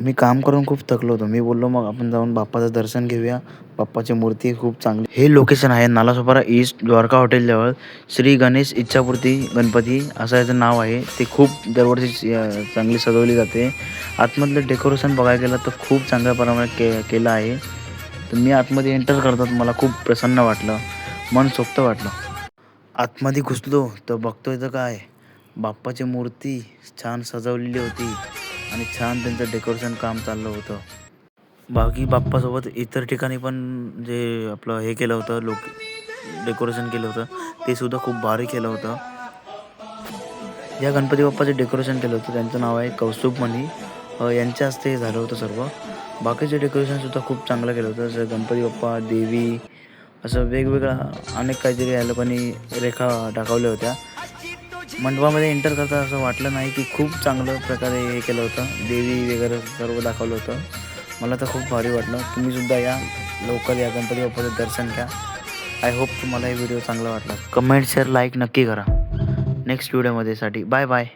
मी काम करून खूप थकलो होतो. मी बोललो मग आपण जाऊन बाप्पाचं दर्शन घेऊया. बाप्पाची मूर्ती खूप चांगली. हे लोकेशन आहे नालासोपारा ईस्ट द्वारका हॉटेलजवळ. श्री गणेश इच्छापूर्ती गणपती असं याचं नाव आहे. ते खूप दरवर्षी चांगली सजवली जाते. आतमधलं डेकोरेशन बघायला गेलं तर खूप चांगल्या प्रमाणात केलं आहे. तर मी आतमध्ये एंटर करतात मला खूप प्रसन्न वाटलं, मन सोक्त वाटलं. आतमध्ये घुसलो तर बघतोय तर काय, बाप्पाची मूर्ती छान सजवलेली होती आणि छान त्यांचं डेकोरेशन काम चाललं होतं. बाकी बाप्पासोबत इतर ठिकाणी पण जे आपलं हे केलं होतं डेकोरेशन केलं होतं ते सुद्धा खूप भारी केलं होतं. या गणपती बाप्पाचे डेकोरेशन केलं होतं त्यांचं नाव आहे कौस्तुभ मणी. यांच्या हस्ते हे झालं होतं सर्व. बाकीचे डेकोरेशनसुद्धा खूप चांगलं केलं होतं. जसं गणपती बाप्पा, देवी असं वेगवेगळं अनेक काहीतरी या लोकांनी रेखा दाखवल्या होत्या. मंडपामध्ये एंटर करता असं वाटलं नाही की खूप चांगलं प्रकारे हे केलं होतं. देवी वगैरे सर्व दाखवलं होतं. मला तर खूप भारी वाटलं. तुम्हीसुद्धा या, लवकर या, गणपती बाप्पाचं दर्शन घ्या. आय होप तुम्हाला हे व्हिडिओ चांगला वाटला. कमेंट, शेअर, लाईक नक्की करा. नेक्स्ट व्हिडिओमध्ये साठी बाय बाय.